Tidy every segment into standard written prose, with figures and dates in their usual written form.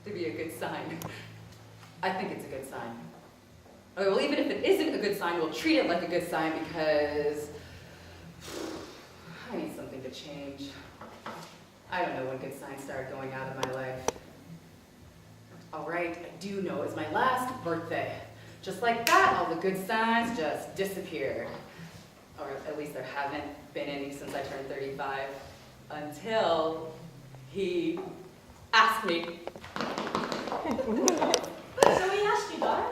to be a good sign. I think it's a good sign. Okay, well, even if it isn't a good sign, we'll treat it like a good sign because I need something to change. I don't know when good signs started going out of my life. All right, I do know it's my last birthday. Just like that, all the good signs just disappeared. Or at least there haven't been any since I turned 35. Until he asked me. So he asked you, Dara?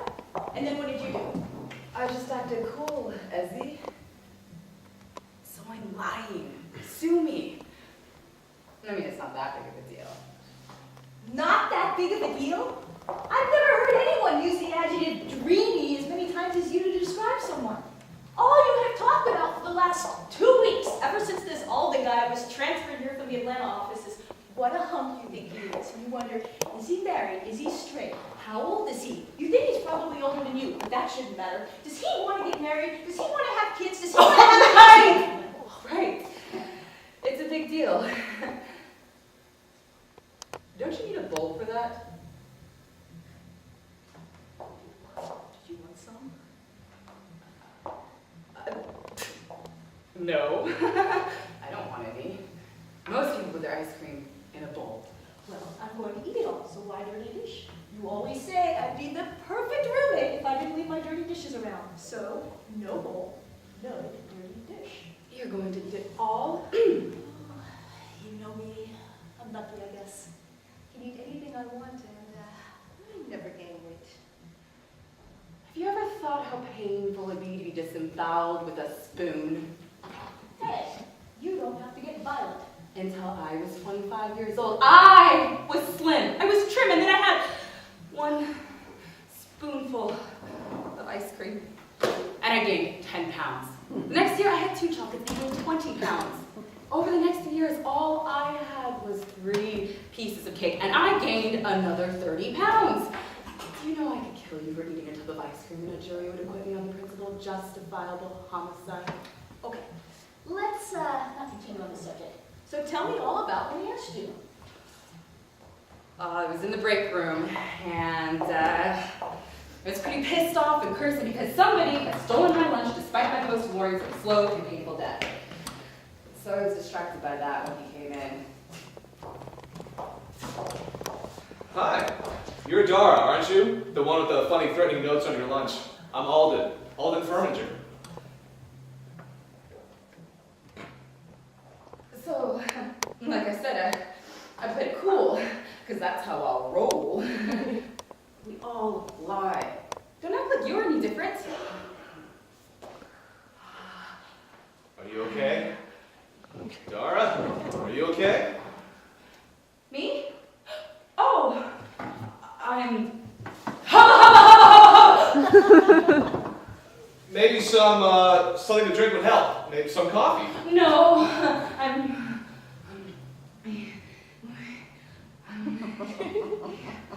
And then what did you do? I just acted cool, Ezzy. So I'm lying. Sue me. I mean, it's not that big of a deal. Not that big of a deal? I've never heard anyone use the adjective dreamy as many times as you to describe someone. All you have talked about for the last 2 weeks, ever since this Alden guy was transferred here from the Atlanta office, is what a hunk you think he is. You wonder, is he married? Is he straight? How old is he? You think he's probably older than you, but that shouldn't matter. Does he want to get married? Does he want to have kids? Does he want to have a husband? Right. It's a big deal. Don't you need a bowl for that? Do you want some? No. I don't want any. Most people put their ice cream in a bowl. Well, I'm going to eat it all, so why dirty dish? You always say I'd be the perfect roommate if I didn't leave my dirty dishes around. So, no bowl, no dirty dish. You're going to eat it all? You know me. I'm lucky, I guess. Can eat anything I want, and I never gain weight. Have you ever thought how painful it'd be to be disemboweled with a spoon? Hey, you don't have to get violent. Until I was 25 years old, I was slim. I was trim, and then I had one spoonful of ice cream. And I gained 10 pounds. The next year, I had 2 chocolates and gained 20 pounds. Over the next few years, all I had was 3 pieces of cake, and I gained another 30 pounds. Do you know I could kill you for eating a tub of ice cream, and a jury would acquit me on the principle of justifiable homicide? Okay, let's not continue on the subject. So tell me all about when he asked you. I was in the break room, and I was pretty pissed off and cursing because somebody had stolen my lunch despite my post warnings of slow and painful death. So I was distracted by that when he came in. Hi, you're Dara, aren't you? The one with the funny threatening notes on your lunch. I'm Alden Furminger. So, like I said, I played it cool, because that's how I'll roll. We all lie. Don't act like you're any different. Are you okay? Dara, are you okay? Me? Oh, I'm... Maybe something to drink would help. Maybe some coffee. No, I'm...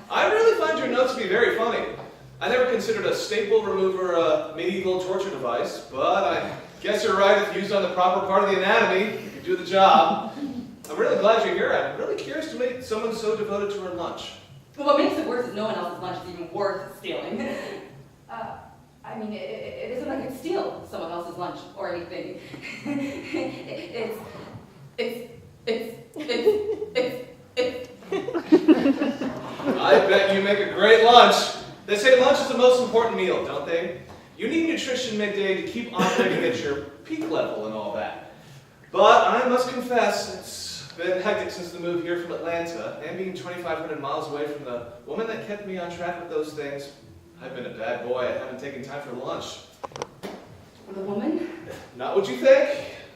I really find your notes to be very funny. I never considered a staple remover a medieval torture device, but I guess you're right. If used on the proper part of the anatomy, it could do the job. I'm really glad you're here. I'm really curious to meet someone so devoted to her lunch. Well, what makes it worse is no one else's lunch is even worth stealing. I mean, it isn't like I could steal someone else's lunch or anything. It's I bet you make a great lunch. They say lunch is the most important meal, don't they? You need nutrition midday to keep operating at your peak level and all that. But I must confess, it's been hectic since the move here from Atlanta, and being 2,500 miles away from the woman that kept me on track with those things. I've been a bad boy. I haven't taken time for lunch. the woman. Not what you think.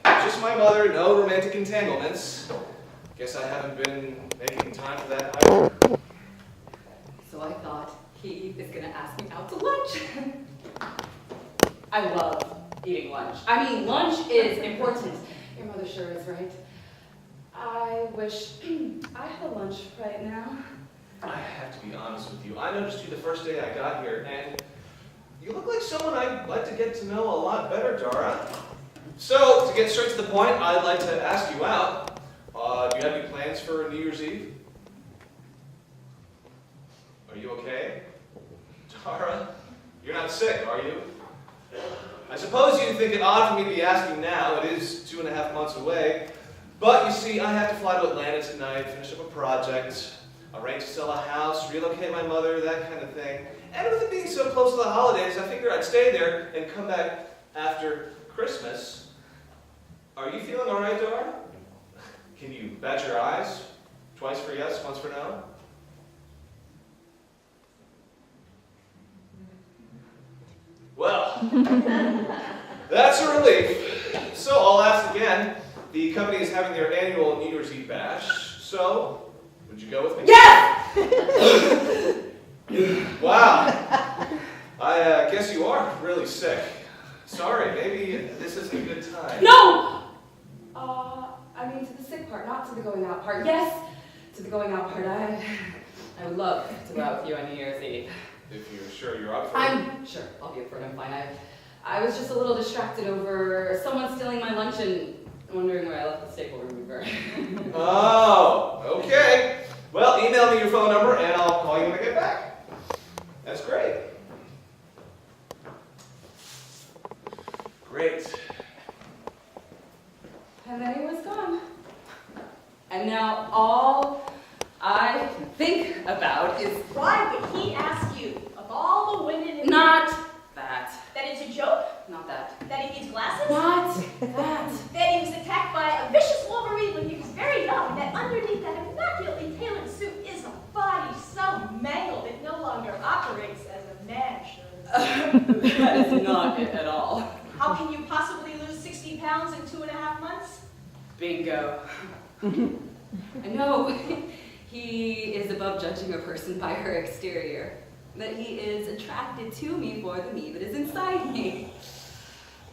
Just my mother, no romantic entanglements. Guess I haven't been making time for that either. So I thought he is going to ask me out to lunch. I love eating lunch. I mean, lunch is important. Your mother sure is, right? I wish I had a lunch right now. I have to be honest with you. I noticed you the first day I got here, and you look like someone I'd like to get to know a lot better, Dara. So, to get straight to the point, I'd like to ask you out. Do you have any plans for New Year's Eve? Are you okay? Dara, you're not sick, are you? I suppose you think it odd for me to be asking now. It is 2.5 months away. But you see, I have to fly to Atlanta tonight, finish up a project, arrange to sell a house, relocate my mother, that kind of thing. And with it being so close to the holidays, I figured I'd stay there and come back after Christmas. Are you feeling all right, Dara? Can you bat your eyes? Twice for yes, once for no? Well, that's a relief. So I'll ask again. The company is having their annual New Year's Eve bash. So, would you go with me? Yes! Wow. I guess you are really sick. Sorry, maybe this isn't a good time. No! I mean to the sick part, not to the going out part. Yes, to the going out part. I would love to go out with you on New Year's Eve. If you're sure you're up for it. I'm sure. I'll be up for it. I'm fine. I was just a little distracted over someone stealing my lunch and wondering where I left the staple remover. Oh, okay. Well, email me your phone number and I'll call you when I get back. That's great. Great. And then he was gone. And now all I can think about is Why would he ask you, of all the women in not that. that it's a joke? Not that. That he needs glasses? Not that. That he was attacked by a vicious Wolverine when he was very young, and that underneath that immaculately tailored suit is a body so mangled it no longer operates as a man should. That is not it at all. How can you possibly lose 60 pounds in 2.5 months? Bingo. I know he is above judging a person by her exterior, that he is attracted to me for the me that is inside me.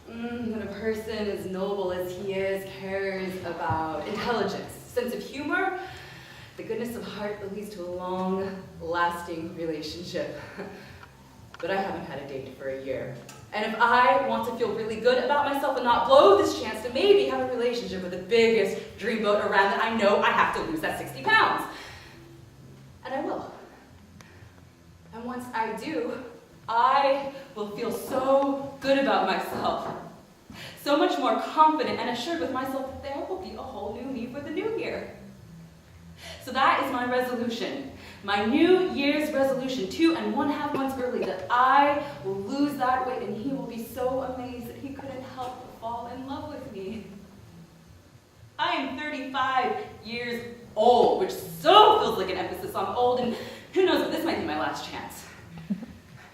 When a person as noble as he is cares about intelligence, sense of humor, the goodness of heart that leads to a long-lasting relationship. But I haven't had a date for a year. And if I want to feel really good about myself and not blow this chance to maybe have a relationship with the biggest dreamboat around, then I know I have to lose that 60 pounds. And I will. And once I do, I will feel so good about myself. So much more confident and assured with myself that there will be a whole new me for the new year. So that is my resolution. My New Year's resolution, 2.5 months early, that I will lose that weight and he will be so amazed that he couldn't help but fall in love with me. I am 35 years old, which so feels like an emphasis on old, and who knows, but this might be my last chance.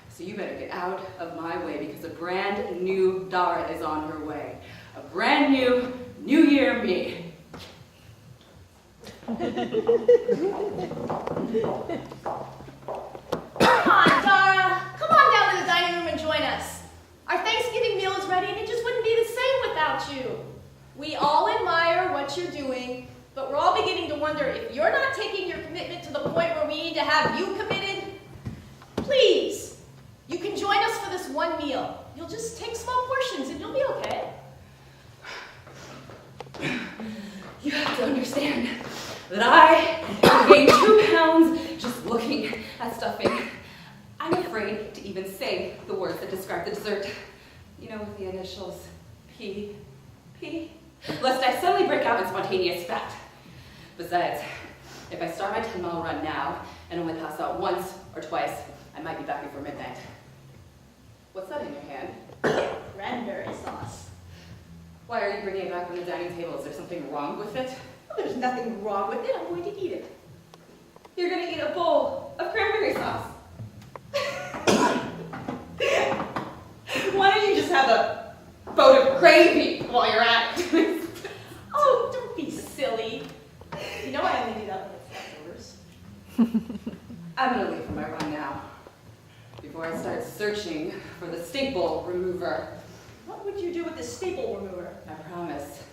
So you better get out of my way because a brand new Dara is on her way. A brand new New Year me. Come on, Dara. Come on down to the dining room and join us. Our Thanksgiving meal is ready and it just wouldn't be the same without you. We all admire what you're doing, but we're all beginning to wonder if you're not taking your commitment to the point where we need to have you committed. Please, you can join us for this one meal. You'll just take small portions and you'll be okay. You have to understand that I gained 2 pounds just looking at stuffing. I'm afraid to even say the words that describe the dessert. You know, with the initials P, lest I suddenly break out in spontaneous spat. Besides, if I start my 10-mile run now and only pass out once or twice, I might be back before midnight. What's that in your hand? Cranberry sauce. Why are you bringing it back from the dining table? Is there something wrong with it? Well, there's nothing wrong with it. I'm going to eat it. You're gonna eat a bowl of cranberry sauce. Why don't you just have a boat of gravy while you're at it? Oh, don't be silly. You know I only do that when it's leftovers. I'm gonna leave for my run now, before I start searching for the staple remover. What would you do with the staple remover? I promise,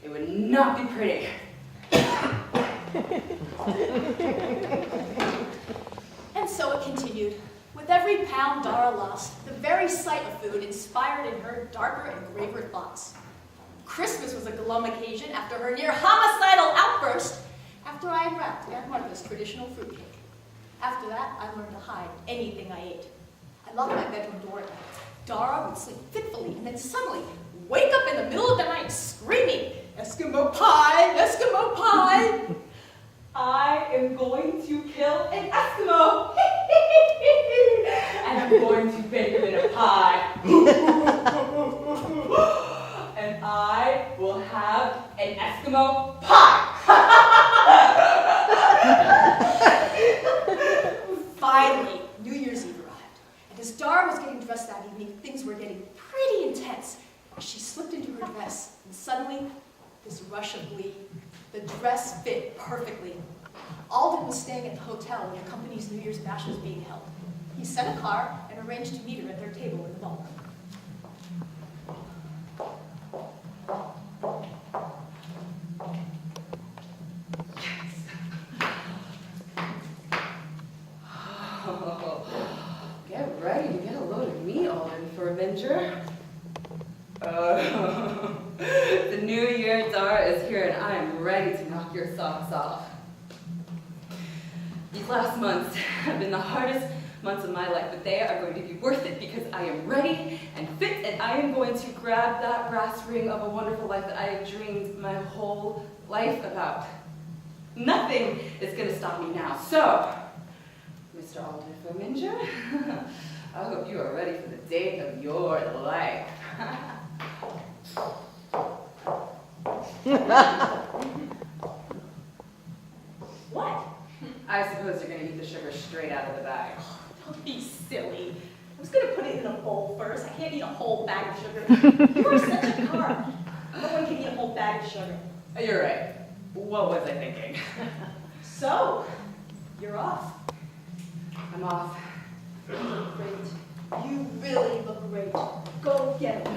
it would not be pretty. And so it continued. With every pound Dara lost, the very sight of food inspired in her darker and graver thoughts. Christmas was a glum occasion after her near homicidal outburst after I had wrapped Aunt Martha's traditional fruitcake. After that, I learned to hide anything I ate. I locked my bedroom door at night. Dara would sleep fitfully and then suddenly wake up in the middle of the night screaming, "Eskimo pie! Eskimo pie!" I am going to kill an Eskimo! And I'm going to bake him in a pie. And I will have an Eskimo pie! Finally, New Year's Eve arrived, and as Dara was getting dressed that evening, things were getting pretty intense. She slipped into her dress, and suddenly, this rush of glee. The dress fit perfectly. Alden was staying at the hotel where the company's New Year's bash was being held. He sent a car and arranged to meet her at their table in the ballroom. Oh, get ready to get a load of me, Alden, for Avenger. The new year, Dara, is here, and I am ready to knock your socks off. These last months have been the hardest months of my life, but they are going to be worth it because I am ready and fit, and I am going to grab that brass ring of a wonderful life that I have dreamed my whole life about. Nothing is going to stop me now. So, Mr. Alden Fominger, I hope you are ready for the date of your life. What? I suppose you're going to eat the sugar straight out of the bag. Don't be silly. I was going to put it in a bowl first. I can't eat a whole bag of sugar. You are such a carb. No one can eat a whole bag of sugar. Oh, you're right. What was I thinking? So, you're off. I'm off. You look great. You really look great. Go get it.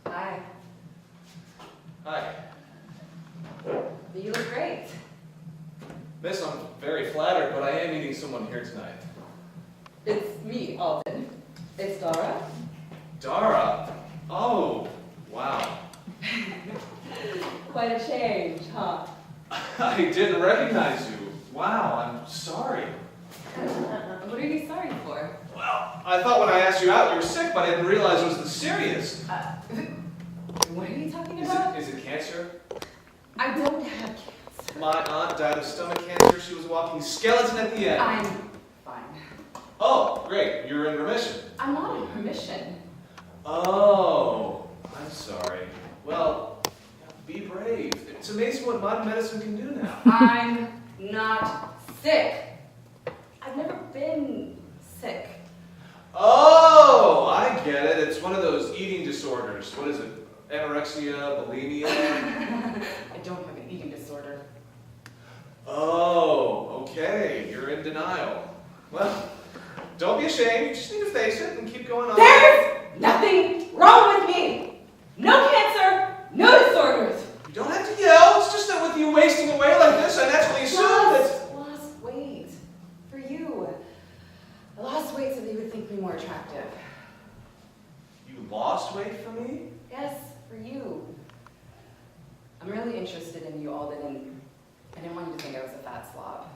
Hi. Hi. You look great. Miss, I'm very flattered, but I am meeting someone here tonight. It's me, Alden. It's Dara. Dara? Oh, wow. Quite a change, huh? I didn't recognize you. Wow, I'm sorry. What are you sorry for? Well, I thought when I asked you out you were sick, but I didn't realize it was this serious. What are you talking about? Is it cancer? I don't have cancer. My aunt died of stomach cancer. She was a walking skeleton at the end. I'm fine. Oh, great. You're in remission. I'm not in remission. Oh, I'm sorry. Well, be brave. It's amazing what modern medicine can do now. I'm not sick. I've never been sick. Oh, I get it. It's one of those eating disorders. What is it? Anorexia, bulimia? I don't have an eating disorder. Oh, okay. You're in denial. Well, don't be ashamed. You just need to face it and keep going on. There's nothing wrong with me. No cancer, no disorders. You don't have to yell. It's just that with you wasting away like this, I naturally assume that... Lost weight. For you. I lost weight so that you would think me more attractive. You lost weight for me? Yes, for you. I'm really interested in you, Alden, and I didn't want you to think I was a fat slob.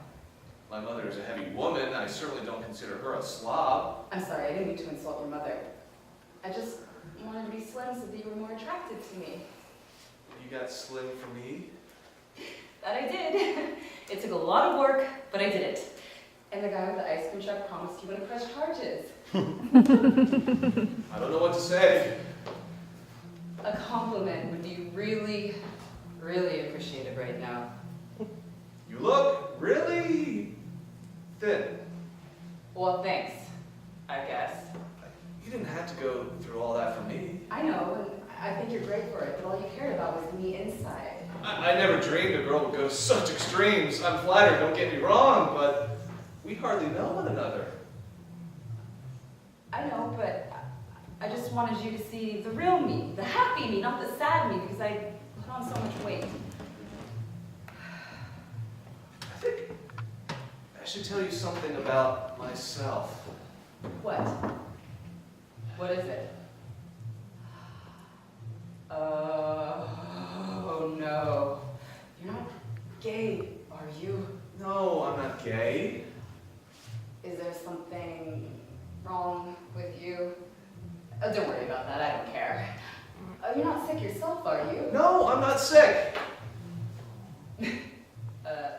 My mother is a heavy woman. I certainly don't consider her a slob. I'm sorry, I didn't mean to insult your mother. I just wanted to be slim so that you were more attractive to me. You got slim for me? That I did. It took a lot of work, but I did it. And the guy with the ice cream truck promised he wouldn't press charges. I don't know what to say. A compliment would be really, really appreciated right now. You look really thin. Well, thanks, I guess. You didn't have to go through all that for me. I know, and I think you're great for it, but all you cared about was me inside. I never dreamed a girl would go to such extremes. I'm flattered, don't get me wrong, but we hardly know one another. I know, but I just wanted you to see the real me, the happy me, not the sad me, because I put on so much weight. I think I should tell you something about myself. What? What is it? Oh no. You're not gay, are you? No, I'm not gay. Is there something wrong with you? Oh, don't worry about that, I don't care. You're not sick yourself, are you? No, I'm not sick.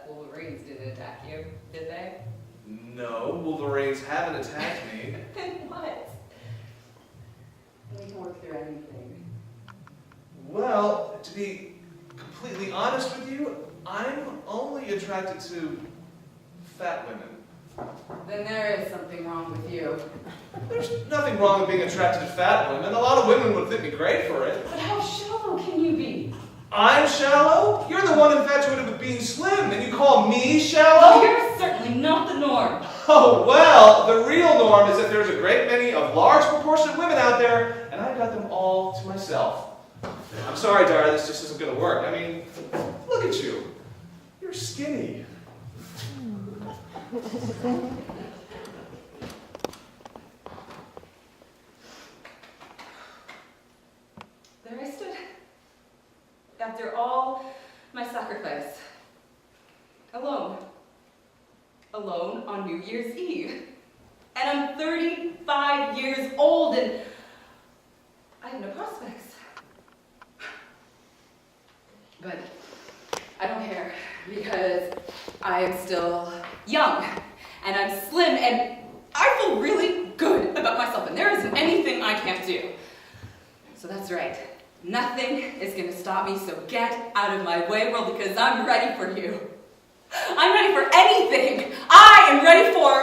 Wolverines didn't attack you, did they? No, Wolverines haven't attacked me. Then what? We can work through anything. Well, to be completely honest with you, I'm only attracted to fat women. Then there is something wrong with you. There's nothing wrong with being attracted to fat women. A lot of women would think me great for it. But how shallow can you be? I'm shallow? You're the one infatuated with being slim, and you call me Well, shallow? you're certainly not the norm. Oh, well, the real norm is that there's a great many of large proportion of women out there, and I've got them all to myself. I'm sorry, Dara, this just isn't going to work. I mean, look at you. You're skinny. There I stood. After all my sacrifice. Alone. Alone on New Year's Eve. And I'm 35 years old and I have no prospects. But I don't care because I am still young and I'm slim and I feel really good about myself and there isn't anything I can't do. So that's right. Nothing is going to stop me, so get out of my way, world, because I'm ready for you. I'm ready for anything. I am ready for